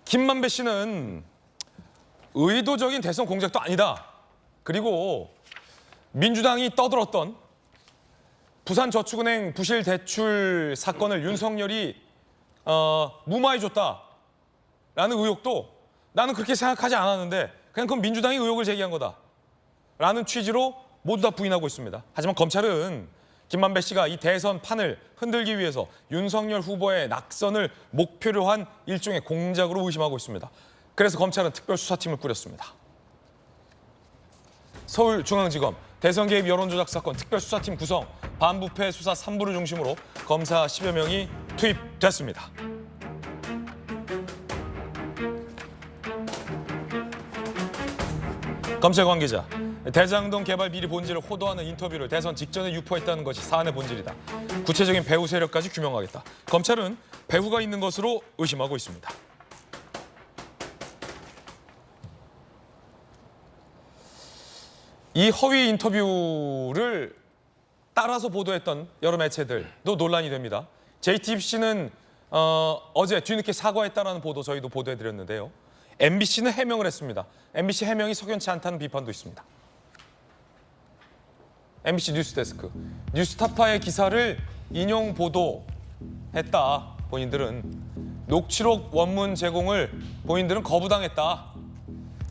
김만배 씨는 의도적인 대선 공작도 아니다. 그리고 민주당이 떠들었던 부산저축은행 부실 대출 사건을 윤석열이 무마해줬다라는 의혹도 나는 그렇게 생각하지 않았는데 그냥 그건 민주당이 의혹을 제기한 거다라는 취지로 모두 다 부인하고 있습니다. 하지만 검찰은 김만배 씨가 이 대선 판을 흔들기 위해서 윤석열 후보의 낙선을 목표로 한 일종의 공작으로 의심하고 있습니다. 그래서 검찰은 특별수사팀을 꾸렸습니다. 서울중앙지검 대선 개입 여론조작 사건 특별수사팀 구성, 반부패 수사 3부를 중심으로 검사 10여 명이 투입됐습니다. 검찰 관계자, 대장동 개발 비리 본질을 호도하는 인터뷰를 대선 직전에 유포했다는 것이 사안의 본질이다. 구체적인 배후 세력까지 규명하겠다. 검찰은 배후가 있는 것으로 의심하고 있습니다. 이 허위 인터뷰를 따라서 보도했던 여러 매체들도 논란이 됩니다. JTBC는 어제 뒤늦게 사과했다라는 보도 저희도 보도해드렸는데요. MBC는 해명을 했습니다. MBC 해명이 석연치 않다는 비판도 있습니다. MBC 뉴스데스크, 뉴스타파의 기사를 인용 보도했다. 본인들은 녹취록 원문 제공을 본인들은 거부당했다.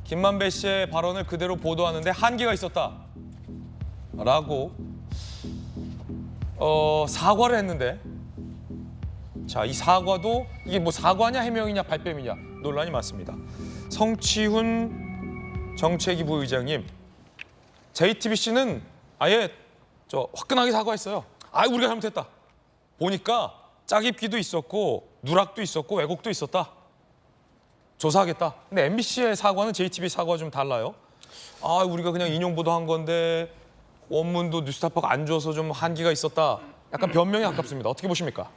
김만배 씨의 발언을 그대로 보도하는데 한계가 있었다. 라고 사과를 했는데 자, 이 사과도 이게 뭐 사과냐 해명이냐 발뺌이냐 논란이 많습니다. 성취훈 정책위부 의장님, JTBC는 아예 화끈하게 사과했어요. 우리가 잘못했다. 보니까 짜깁기도 있었고 누락도 있었고 왜곡도 있었다. 조사하겠다. 근데 MBC의 사과는 JTBC 사과와 좀 달라요. 우리가 그냥 인용 보도한 건데 원문도 뉴스타파가 안 줘서 좀 한계가 있었다. 약간 변명에 가깝습니다. 어떻게 보십니까?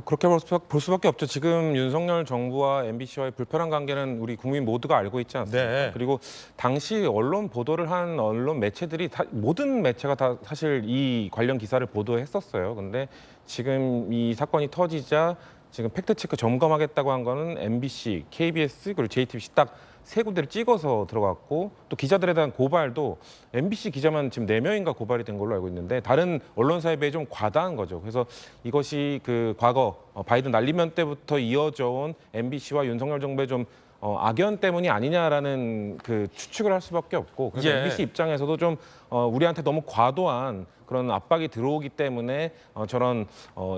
그렇게 볼 수밖에 없죠. 지금 윤석열 정부와 MBC와의 불편한 관계는 우리 국민 모두가 알고 있지 않습니까? 네. 그리고 당시 언론 보도를 한 언론 매체들이 모든 매체가 다 사실 이 관련 기사를 보도했었어요. 근데 지금 이 사건이 터지자 지금 팩트체크 점검하겠다고 한 거는 MBC, KBS 그리고 JTBC 딱 세 군데를 찍어서 들어갔고 또 기자들에 대한 고발도 MBC 기자만 지금 4명인가 고발이 된 걸로 알고 있는데 다른 언론사에 비해 좀 과다한 거죠. 그래서 이것이 그 과거 바이든 날리면 때부터 이어져 온 MBC와 윤석열 정부의 좀 악연 때문이 아니냐라는 그 추측을 할 수밖에 없고 그래서 MBC 입장에서도 좀 우리한테 너무 과도한 그런 압박이 들어오기 때문에 저런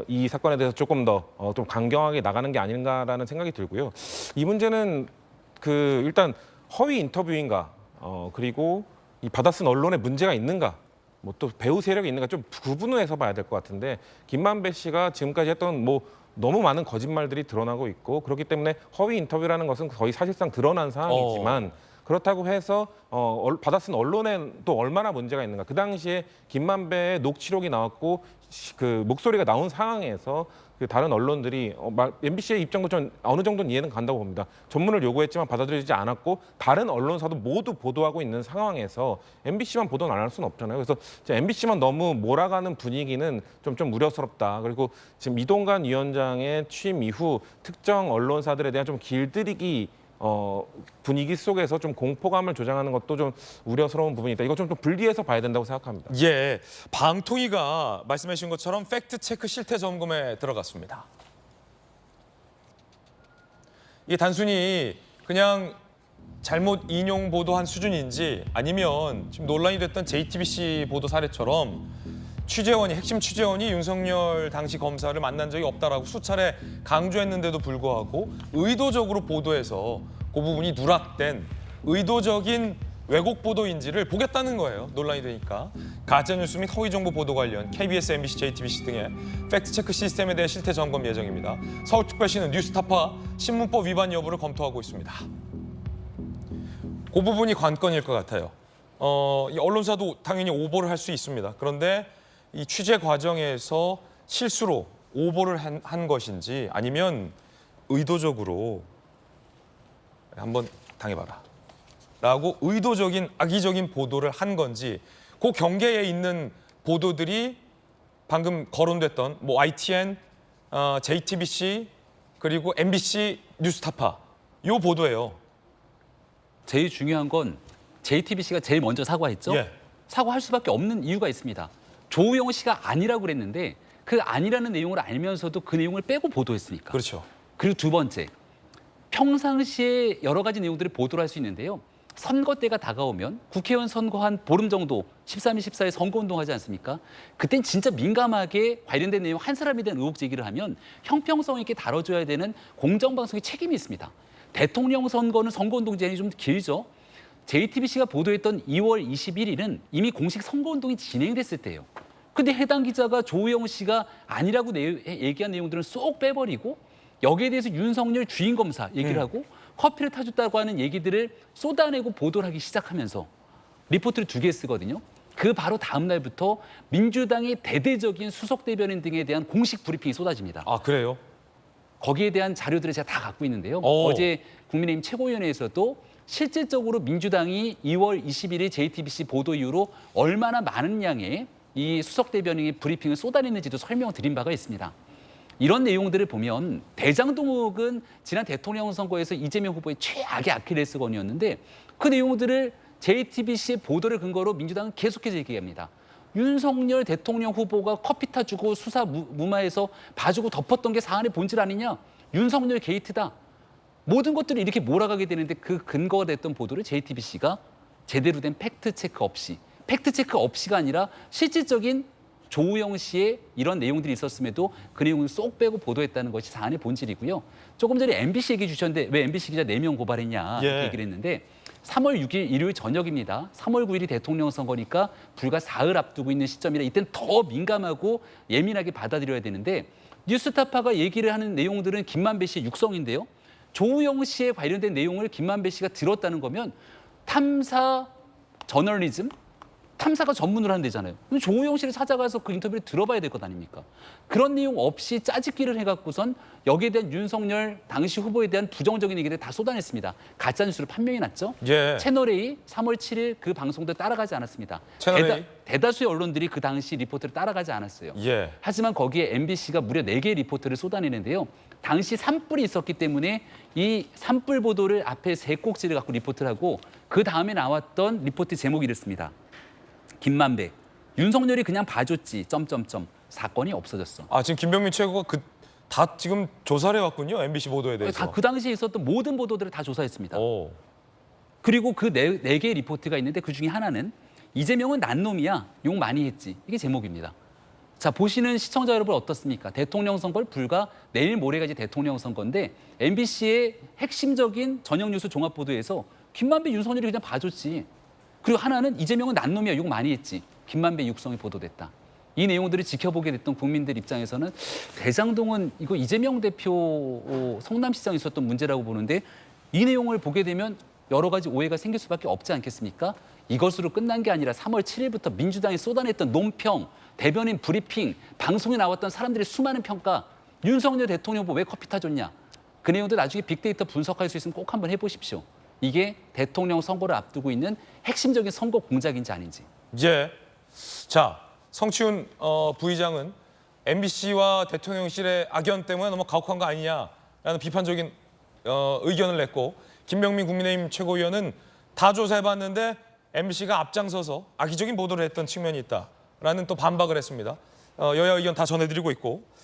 이 사건에 대해서 조금 더 좀 강경하게 나가는 게 아닌가라는 생각이 들고요. 이 문제는 일단 허위 인터뷰인가 그리고 이 받아 쓴 언론에 문제가 있는가 뭐 또 배후 세력이 있는가 좀 구분을 해서 봐야 될 것 같은데 김만배 씨가 지금까지 했던 너무 많은 거짓말들이 드러나고 있고 그렇기 때문에 허위 인터뷰라는 것은 거의 사실상 드러난 상황이지만 그렇다고 해서 받아 쓴 언론에 또 얼마나 문제가 있는가. 그 당시에 김만배의 녹취록이 나왔고 그 목소리가 나온 상황에서 그 다른 언론들이 MBC의 입장도 좀 어느 정도는 이해는 간다고 봅니다. 전문을 요구했지만 받아들이지 않았고 다른 언론사도 모두 보도하고 있는 상황에서 MBC만 보도는 안 할 수는 없잖아요. 그래서 MBC만 너무 몰아가는 분위기는 좀 우려스럽다. 그리고 지금 이동관 위원장의 취임 이후 특정 언론사들에 대한 좀 길들이기 분위기 속에서 좀 공포감을 조장하는 것도 좀 우려스러운 부분이 있다. 이거 좀 분리해서 봐야 된다고 생각합니다. 예, 방통위가 말씀해 주신 것처럼 팩트체크 실태 점검에 들어갔습니다. 이게 단순히 그냥 잘못 인용 보도한 수준인지 아니면 지금 논란이 됐던 JTBC 보도 사례처럼 핵심 취재원이 윤석열 당시 검사를 만난 적이 없다라고 수차례 강조했는데도 불구하고 의도적으로 보도해서 그 부분이 누락된 의도적인 왜곡 보도인지를 보겠다는 거예요. 논란이 되니까. 가짜뉴스 및 허위 정보 보도 관련 KBS, MBC, JTBC 등의 팩트체크 시스템에 대해 실태 점검 예정입니다. 서울특별시는 뉴스타파 신문법 위반 여부를 검토하고 있습니다. 그 부분이 관건일 것 같아요. 이 언론사도 당연히 오보를 할 수 있습니다. 그런데 이 취재 과정에서 실수로 오보를 한 것인지 아니면 의도적으로 한번 당해봐라 라고 의도적인 악의적인 보도를 한 건지 그 경계에 있는 보도들이 방금 거론됐던 YTN, JTBC, 그리고 MBC 뉴스타파 요 보도예요. 제일 중요한 건 JTBC가 제일 먼저 사과했죠. 예. 사과할 수밖에 없는 이유가 있습니다. 조우영 씨가 아니라고 그랬는데 그 아니라는 내용을 알면서도 그 내용을 빼고 보도했으니까. 그렇죠. 그리고 두 번째, 평상시에 여러 가지 내용들을 보도를 할 수 있는데요. 선거 때가 다가오면 국회의원 선거 한 보름 정도 13일, 14일 선거운동 하지 않습니까? 그땐 진짜 민감하게 관련된 내용 한 사람에 대한 의혹 제기를 하면 형평성 있게 다뤄줘야 되는 공정방송의 책임이 있습니다. 대통령 선거는 선거운동 기간이 좀 길죠. JTBC가 보도했던 2월 21일은 이미 공식 선거운동이 진행됐을 때예요. 근데 해당 기자가 조우영 씨가 아니라고 얘기한 내용들은 쏙 빼버리고 여기에 대해서 윤석열 주인 검사 얘기를 하고 커피를 타줬다고 하는 얘기들을 쏟아내고 보도를 하기 시작하면서 리포트를 2개 쓰거든요. 그 바로 다음 날부터 민주당의 대대적인 수석 대변인 등에 대한 공식 브리핑이 쏟아집니다. 아 그래요? 거기에 대한 자료들을 제가 다 갖고 있는데요. 오. 어제 국민의힘 최고위원회에서도 실질적으로 민주당이 2월 21일 JTBC 보도 이후로 얼마나 많은 양의 이 수석 대변인의 브리핑을 쏟아냈는지도 설명드린 바가 있습니다. 이런 내용들을 보면 대장동 의혹은 지난 대통령 선거에서 이재명 후보의 최악의 아킬레스건이었는데 그 내용들을 JTBC의 보도를 근거로 민주당은 계속해서 얘기합니다. 윤석열 대통령 후보가 커피 타주고 수사 무마해서 봐주고 덮었던 게 사안의 본질 아니냐? 윤석열 게이트다. 모든 것들을 이렇게 몰아가게 되는데 그 근거가 됐던 보도를 JTBC가 제대로 된 팩트체크 없이가 아니라 실질적인 조우영 씨의 이런 내용들이 있었음에도 그 내용을 쏙 빼고 보도했다는 것이 사안의 본질이고요. 조금 전에 MBC 얘기 주셨는데 왜 MBC 기자 4명 고발했냐 이렇게 얘기를 했는데 3월 6일 일요일 저녁입니다. 3월 9일이 대통령 선거니까 불과 사흘 앞두고 있는 시점이라 이때는 더 민감하고 예민하게 받아들여야 되는데 뉴스타파가 얘기를 하는 내용들은 김만배 씨의 육성인데요. 조우영 씨에 관련된 내용을 김만배 씨가 들었다는 거면 탐사 저널리즘? 탐사가 전문으로 하는 데잖아요. 그럼 조우영 씨를 찾아가서 그 인터뷰를 들어봐야 될 것 아닙니까? 그런 내용 없이 짜집기를 해갖고선 여기에 대한 윤석열 당시 후보에 대한 부정적인 얘기를 다 쏟아냈습니다. 가짜뉴스로 판명이 났죠. 예. 채널A 3월 7일 그 방송도 따라가지 않았습니다. 채널A? 대다수의 언론들이 그 당시 리포트를 따라가지 않았어요. 예. 하지만 거기에 MBC가 무려 4개의 리포트를 쏟아내는데요. 당시 산불이 있었기 때문에 이 산불 보도를 앞에 3꼭지를 갖고 리포트를 하고 그 다음에 나왔던 리포트 제목이 이렇습니다. 김만배, 윤석열이 그냥 봐줬지, 사건이 없어졌어. 아 지금 김병민 최고가 다 지금 조사를 해왔군요. MBC 보도에 대해서. 다 그 당시에 있었던 모든 보도들을 다 조사했습니다. 오. 그리고 그 네 개의 리포트가 있는데 그 중에 하나는 이재명은 난 놈이야, 욕 많이 했지. 이게 제목입니다. 자, 보시는 시청자 여러분 어떻습니까? 대통령 선거를 불과 내일 모레가 이제 대통령 선거인데 MBC의 핵심적인 저녁 뉴스 종합 보도에서 김만배, 윤석열이 그냥 봐줬지. 그리고 하나는 이재명은 난 놈이야, 욕 많이 했지. 김만배 육성이 보도됐다. 이 내용들을 지켜보게 됐던 국민들 입장에서는 대장동은 이거 이재명 대표 성남시장에 있었던 문제라고 보는데 이 내용을 보게 되면 여러 가지 오해가 생길 수밖에 없지 않겠습니까? 이것으로 끝난 게 아니라 3월 7일부터 민주당이 쏟아냈던 논평, 대변인 브리핑, 방송에 나왔던 사람들의 수많은 평가, 윤석열 대통령 후보 왜 커피 타줬냐? 그 내용도 나중에 빅데이터 분석할 수 있으면 꼭 한번 해보십시오. 이게 대통령 선거를 앞두고 있는 핵심적인 선거 공작인지 아닌지. 예. 자, 성치훈 부의장은 MBC와 대통령실의 악연 때문에 너무 가혹한 거 아니냐라는 비판적인 의견을 냈고 김병민 국민의힘 최고위원은 다 조사해봤는데 MBC가 앞장서서 악의적인 보도를 했던 측면이 있다라는 또 반박을 했습니다. 여야 의견 다 전해드리고 있고